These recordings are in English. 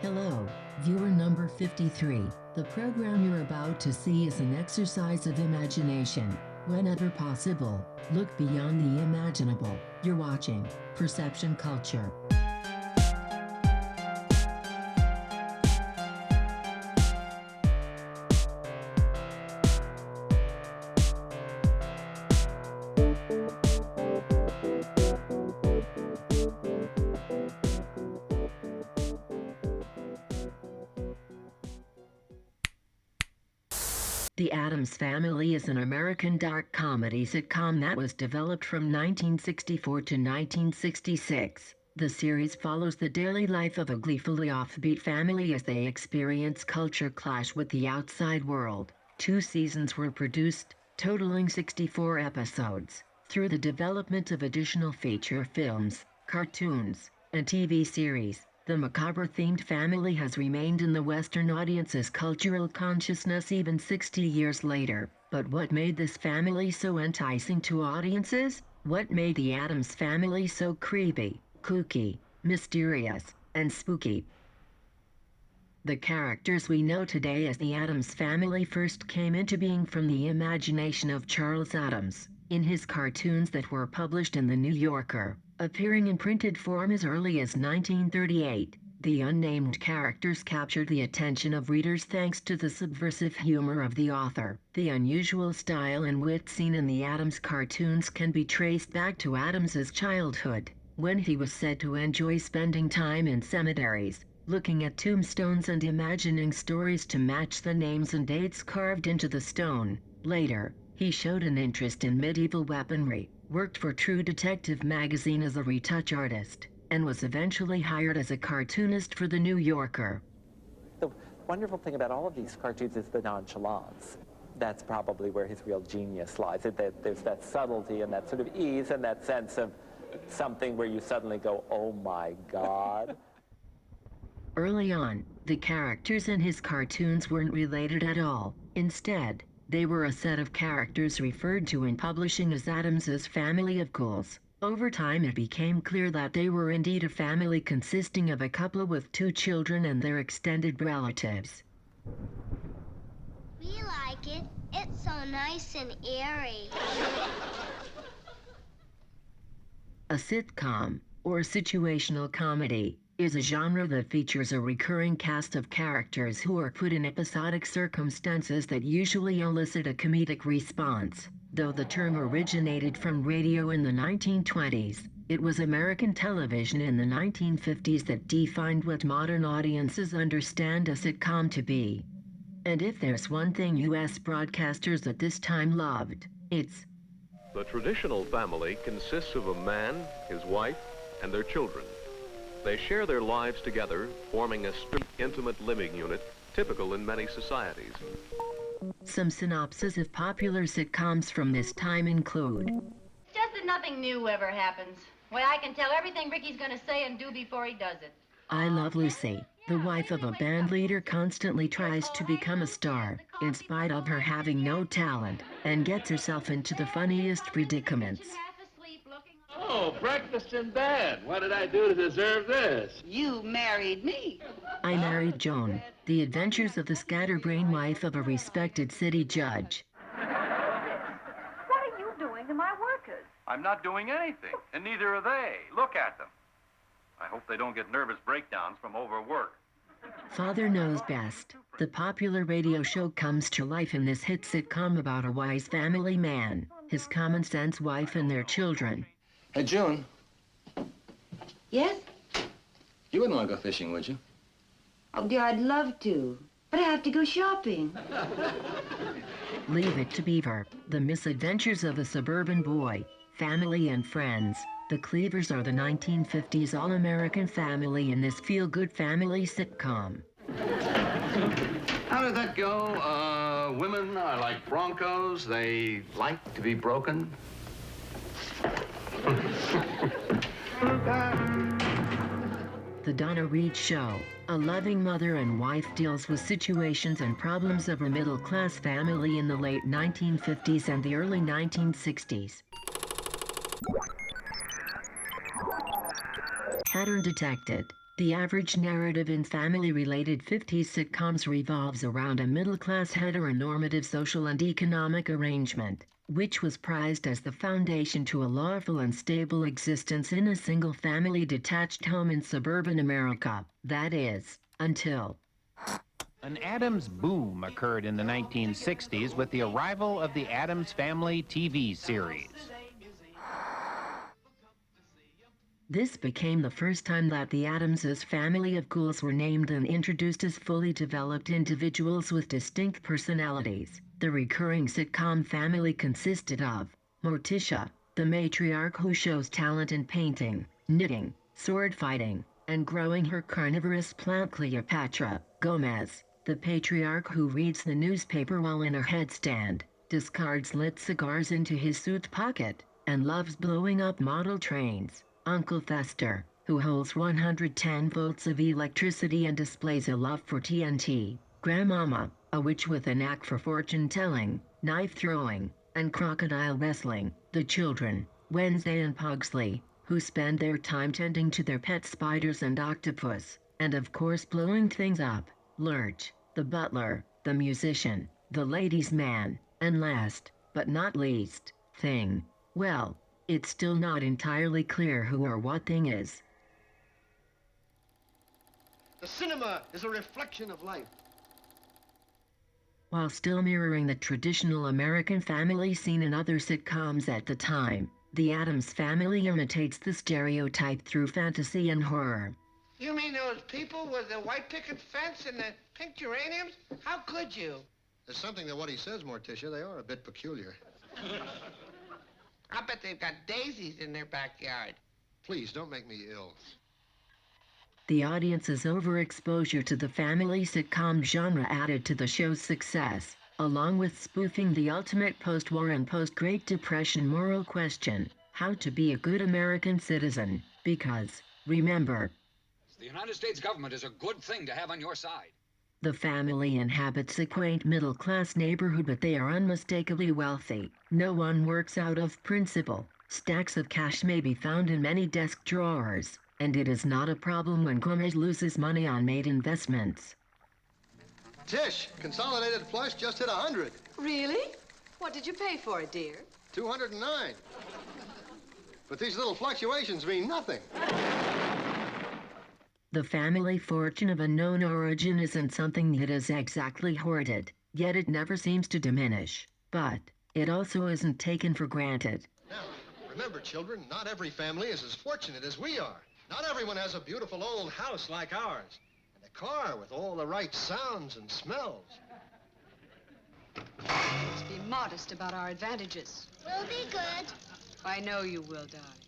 Hello, viewer number 53. The program you're about to see is an exercise of imagination. Whenever possible, look beyond the imaginable. You're watching Perception Culture. The Addams Family is an American dark comedy sitcom that was developed from 1964 to 1966. The series follows the daily life of a gleefully offbeat family as they experience culture clash with the outside world. 2 seasons were produced, totaling 64 episodes. Through the development of additional feature films, cartoons, and TV series, the macabre-themed family has remained in the Western audience's cultural consciousness even 60 years later. But what made this family so enticing to audiences? What made the Addams Family so creepy, kooky, mysterious, and spooky? The characters we know today as the Addams Family first came into being from the imagination of Charles Addams, in his cartoons that were published in The New Yorker. Appearing in printed form as early as 1938, the unnamed characters captured the attention of readers thanks to the subversive humor of the author. The unusual style and wit seen in the Addams cartoons can be traced back to Addams's childhood, when he was said to enjoy spending time in cemeteries, looking at tombstones and imagining stories to match the names and dates carved into the stone. Later, he showed an interest in medieval weaponry, worked for True Detective magazine as a retouch artist, and was eventually hired as a cartoonist for The New Yorker. The wonderful thing about all of these cartoons is the nonchalance. That's probably where his real genius lies. There's that subtlety and that sort of ease and that sense of something where you suddenly go, oh my God. Early on, the characters in his cartoons weren't related at all. Instead, they were a set of characters referred to in publishing as Addams's family of ghouls. Over time it became clear that they were indeed a family consisting of a couple with 2 children and their extended relatives. We like it. It's so nice and airy. A sitcom, or situational comedy, is a genre that features a recurring cast of characters who are put in episodic circumstances that usually elicit a comedic response. Though the term originated from radio in the 1920s, it was American television in the 1950s that defined what modern audiences understand a sitcom to be. And if there's one thing U.S. broadcasters at this time loved, it's the traditional family consists of a man, his wife, and their children. They share their lives together, forming a strict, intimate living unit, typical in many societies. Some synopses of popular sitcoms from this time include: Just that nothing new ever happens. Why, I can tell everything Ricky's gonna say and do before he does it. I Love Lucy. The wife of a band leader constantly tries to become a star, in spite of her having no talent, and gets herself into the funniest predicaments. Oh, breakfast in bed. What did I do to deserve this? You married me. I Married Joan. The adventures of the scatterbrain wife of a respected city judge. What are you doing to my workers? I'm not doing anything, and neither are they. Look at them. I hope they don't get nervous breakdowns from overwork. Father Knows Best. The popular radio show comes to life in this hit sitcom about a wise family man, his common-sense wife, and their children. Hey, June. Yes? You wouldn't want to go fishing, would you? Oh, dear, I'd love to. But I have to go shopping. Leave It to Beaver. The misadventures of a suburban boy, family, and friends. The Cleavers are the 1950s all-American family in this feel-good family sitcom. How did that go? Women are like Broncos. They like to be broken. The Donna Reed Show. A loving mother and wife deals with situations and problems of a middle-class family in the late 1950s and the early 1960s. Pattern Detected. The average narrative in family-related 50s sitcoms revolves around a middle-class heteronormative social and economic arrangement, which was prized as the foundation to a lawful and stable existence in a single-family detached home in suburban America. That is, until... An Addams boom occurred in the 1960s with the arrival of the Addams Family TV series. This became the first time that the Addams' family of ghouls were named and introduced as fully developed individuals with distinct personalities. The recurring sitcom family consisted of Morticia, the matriarch who shows talent in painting, knitting, sword fighting, and growing her carnivorous plant Cleopatra; Gomez, the patriarch who reads the newspaper while in a headstand, discards lit cigars into his suit pocket, and loves blowing up model trains; Uncle Fester, who holds 110 volts of electricity and displays a love for TNT; Grandmama, a witch with a knack for fortune-telling, knife-throwing, and crocodile wrestling; the children, Wednesday and Pugsley, who spend their time tending to their pet spiders and octopus, and of course blowing things up, Lurch, the butler, the musician, the ladies' man, and last, but not least, Thing. Well, it's still not entirely clear who or what Thing is. The cinema is a reflection of life. While still mirroring the traditional American family seen in other sitcoms at the time, the Addams Family imitates the stereotype through fantasy and horror. You mean those people with the white picket fence and the pink geraniums? How could you? There's something to what he says, Morticia. They are a bit peculiar. I bet they've got daisies in their backyard. Please, don't make me ill. The audience's overexposure to the family sitcom genre added to the show's success, along with spoofing the ultimate post-war and post-Great Depression moral question, how to be a good American citizen, because, remember, the United States government is a good thing to have on your side. The family inhabits a quaint middle-class neighborhood, but they are unmistakably wealthy. No one works out of principle. Stacks of cash may be found in many desk drawers, and it is not a problem when Gomez loses money on made investments. Tish, consolidated flush just hit 100. Really? What did you pay for it, dear? 209. But these little fluctuations mean nothing. The family fortune of unknown origin isn't something that is exactly hoarded, yet it never seems to diminish. But it also isn't taken for granted. Now, remember, children, not every family is as fortunate as we are. Not everyone has a beautiful old house like ours, and a car with all the right sounds and smells. Let's be modest about our advantages. We'll be good. I know you will, darling.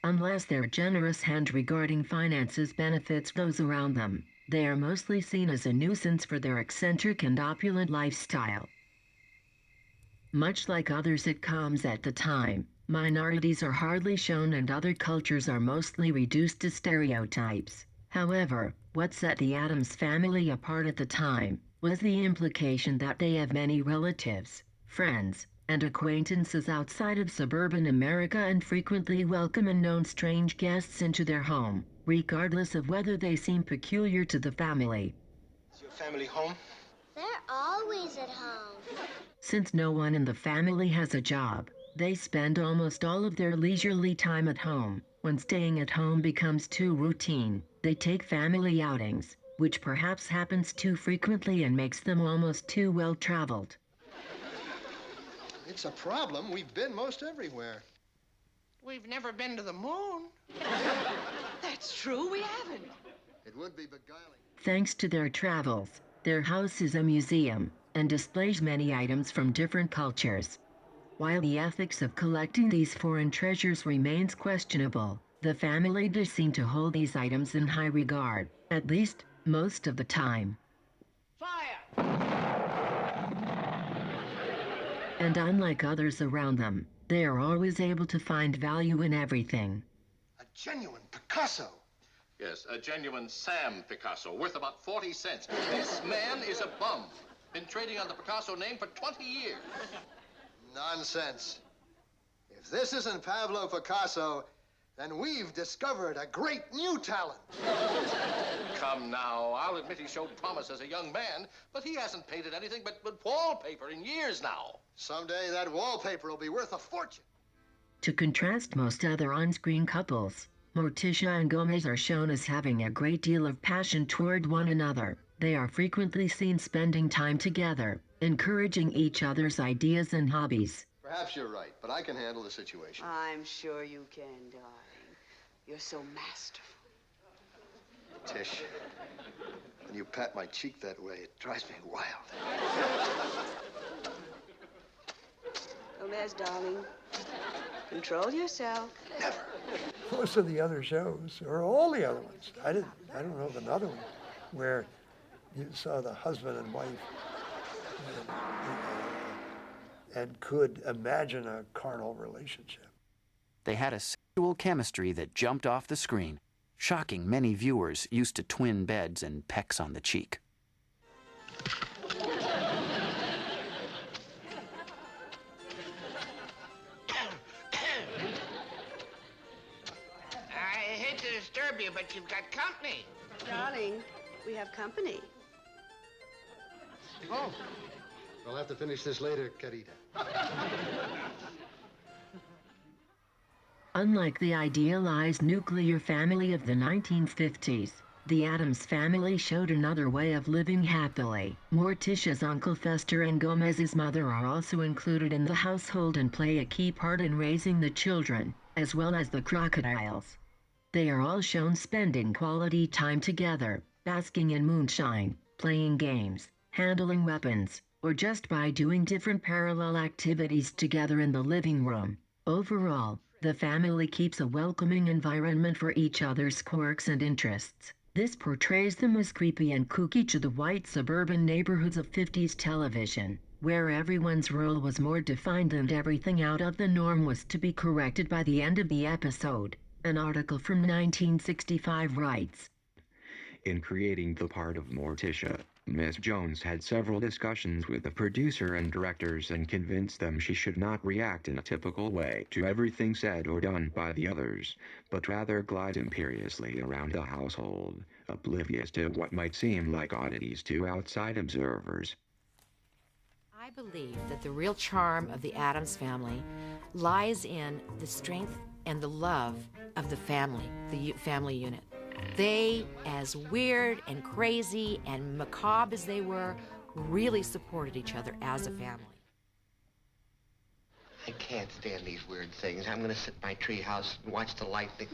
Unless their generous hand regarding finances benefits those around them, they are mostly seen as a nuisance for their eccentric and opulent lifestyle. Much like other sitcoms at the time, minorities are hardly shown and other cultures are mostly reduced to stereotypes. However, what set the Addams Family apart at the time was the implication that they have many relatives, friends, and acquaintances outside of suburban America and frequently welcome unknown strange guests into their home, regardless of whether they seem peculiar to the family. Is your family home? They're always at home. Since no one in the family has a job, they spend almost all of their leisurely time at home. When staying at home becomes too routine, they take family outings, which perhaps happens too frequently and makes them almost too well-traveled. It's a problem. We've been most everywhere. We've never been to the moon. That's true, we haven't. It would be beguiling. Thanks to their travels, their house is a museum and displays many items from different cultures. While the ethics of collecting these foreign treasures remains questionable, the family does seem to hold these items in high regard, at least most of the time. Fire! And unlike others around them, they are always able to find value in everything. A genuine Picasso. Yes, a genuine Sam Picasso, worth about 40 cents. This man is a bum. Been trading on the Picasso name for 20 years. Nonsense. If this isn't Pablo Picasso, then we've discovered a great new talent. Come now, I'll admit he showed promise as a young man, but he hasn't painted anything but wallpaper in years now. Someday that wallpaper will be worth a fortune. To contrast most other on-screen couples, Morticia and Gomez are shown as having a great deal of passion toward one another. They are frequently seen spending time together, encouraging each other's ideas and hobbies. Perhaps you're right, but I can handle the situation. I'm sure you can, darling. You're so masterful. Tish, when you pat my cheek that way, it drives me wild. Gomez, darling, control yourself. Never. Most of the other shows, or all the other ones, I don't know of another one where you saw the husband and wife and could imagine a carnal relationship. They had a sexual chemistry that jumped off the screen, shocking many viewers used to twin beds and pecks on the cheek. I hate to disturb you, but you've got company. Darling, we have company. Oh, we'll have to finish this later, Carita. Unlike the idealized nuclear family of the 1950s, the Addams Family showed another way of living happily. Morticia's Uncle Fester and Gomez's mother are also included in the household and play a key part in raising the children, as well as the crocodiles. They are all shown spending quality time together, basking in moonshine, playing games, handling weapons, or just by doing different parallel activities together in the living room. Overall, the family keeps a welcoming environment for each other's quirks and interests. This portrays them as creepy and kooky to the white suburban neighborhoods of 50s television, where everyone's role was more defined and everything out of the norm was to be corrected by the end of the episode. An article from 1965 writes, In creating the part of Morticia, Miss Jones had several discussions with the producer and directors and convinced them she should not react in a typical way to everything said or done by the others, but rather glide imperiously around the household, oblivious to what might seem like oddities to outside observers. I believe that the real charm of the Addams Family lies in the strength and the love of the family, the family unit. They, as weird and crazy and macabre as they were, really supported each other as a family. I can't stand these weird things. I'm going to sit in my treehouse and watch the lightning.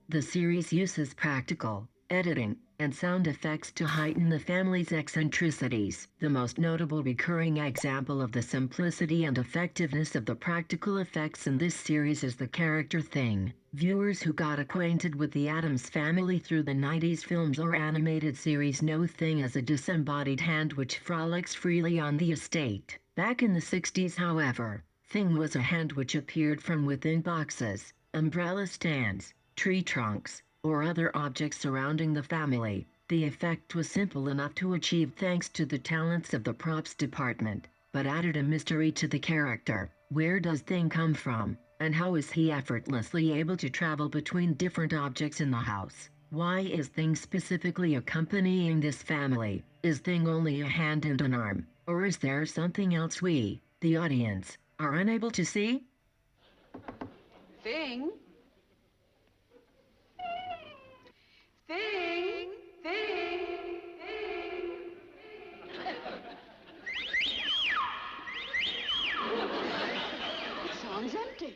The series uses practical, editing, and sound effects to heighten the family's eccentricities. The most notable recurring example of the simplicity and effectiveness of the practical effects in this series is the character Thing. Viewers who got acquainted with the Addams Family through the 90s films or animated series know Thing as a disembodied hand which frolics freely on the estate. Back in the 60s, however, Thing was a hand which appeared from within boxes, umbrella stands, tree trunks, or other objects surrounding the family. The effect was simple enough to achieve thanks to the talents of the props department, but added a mystery to the character. Where does Thing come from, and how is he effortlessly able to travel between different objects in the house? Why is Thing specifically accompanying this family? Is Thing only a hand and an arm, or is there something else we, the audience, are unable to see? Thing? Thing, thing, thing. The song's empty.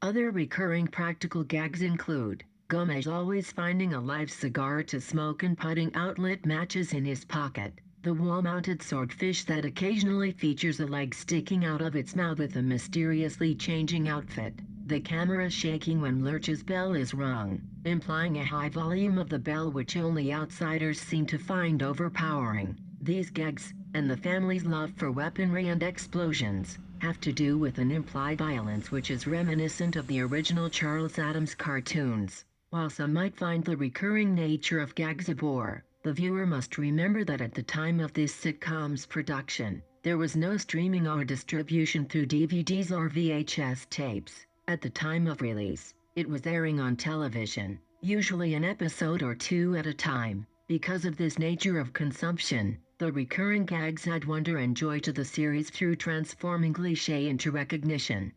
Other recurring practical gags include Gomez always finding a live cigar to smoke and putting outlit matches in his pocket, the wall-mounted swordfish that occasionally features a leg sticking out of its mouth with a mysteriously changing outfit, the camera shaking when Lurch's bell is rung, implying a high volume of the bell which only outsiders seem to find overpowering. These gags, and the family's love for weaponry and explosions, have to do with an implied violence which is reminiscent of the original Charles Addams cartoons. While some might find the recurring nature of gags a bore, the viewer must remember that at the time of this sitcom's production, There was no streaming or distribution through DVDs or VHS tapes. At the time of release, it was airing on television, usually an episode or two at a time. Because of this nature of consumption, the recurring gags add wonder and joy to the series through transforming cliché into recognition.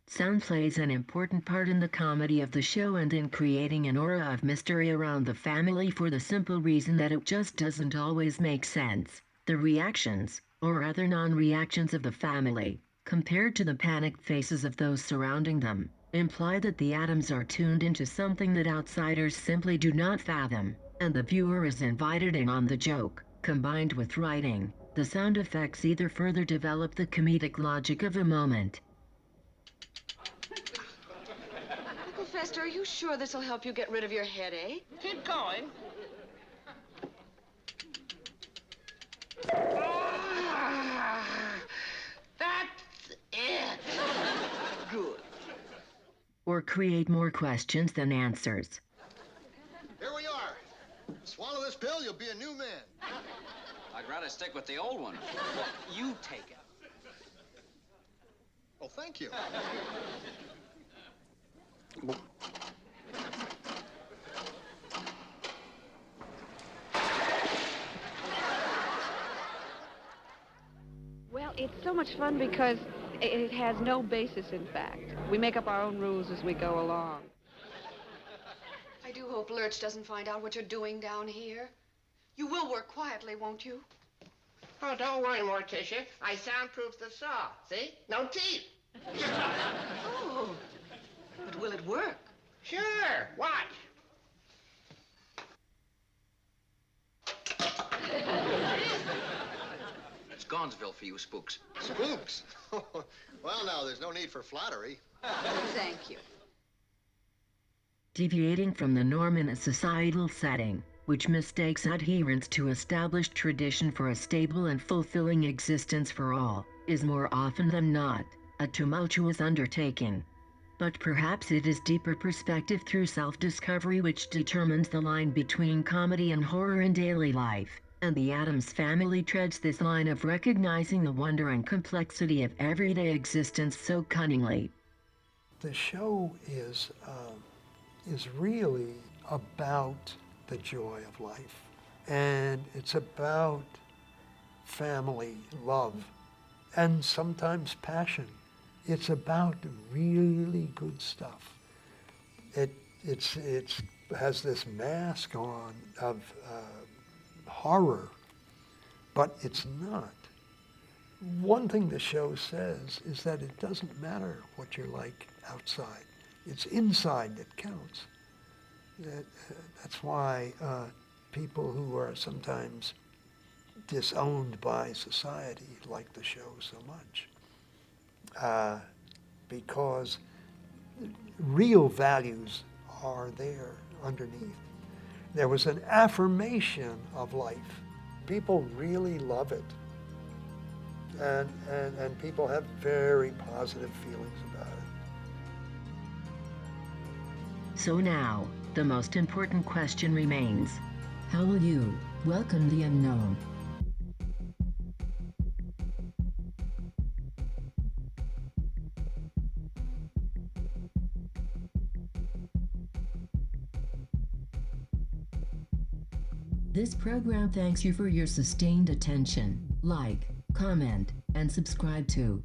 Sound plays an important part in the comedy of the show and in creating an aura of mystery around the family for the simple reason that it just doesn't always make sense. The reactions, or other non-reactions of the family, compared to the panicked faces of those surrounding them, imply that the Addams are tuned into something that outsiders simply do not fathom, and the viewer is invited in on the joke. Combined with writing, the sound effects either further develop the comedic logic of a moment. Uncle Fester, are you sure this will help you get rid of your headache? Keep going. That's it. Good. Or create more questions than answers. Here we are. Swallow this pill, you'll be a new man. I'd rather stick with the old one. You take it. Oh, thank you. Well, it's so much fun because it has no basis in fact. We make up our own rules as we go along. I do hope Lurch doesn't find out what you're doing down here. You will work quietly, won't you? Oh, don't worry, Morticia. I soundproofed the saw. See? No teeth. Oh, but will it work? Sure. Watch. It's Gonzville for you spooks. Spooks? Well, now, there's no need for flattery. Thank you. Deviating from the norm in a societal setting, which mistakes adherence to established tradition for a stable and fulfilling existence for all, is more often than not a tumultuous undertaking. But perhaps it is deeper perspective through self-discovery which determines the line between comedy and horror in daily life, and the Addams Family treads this line of recognizing the wonder and complexity of everyday existence so cunningly. The show is really about the joy of life, and it's about family, love, and sometimes passion. It's about really good stuff. It has this mask on of horror, but it's not. One thing the show says is that it doesn't matter what you're like outside. It's inside that counts. That's why people who are sometimes disowned by society like the show so much. Because real values are there underneath. There was an affirmation of life. People really love it. And people have very positive feelings about it. So now, the most important question remains. How will you welcome the unknown? This program thanks you for your sustained attention. Like, comment, and subscribe to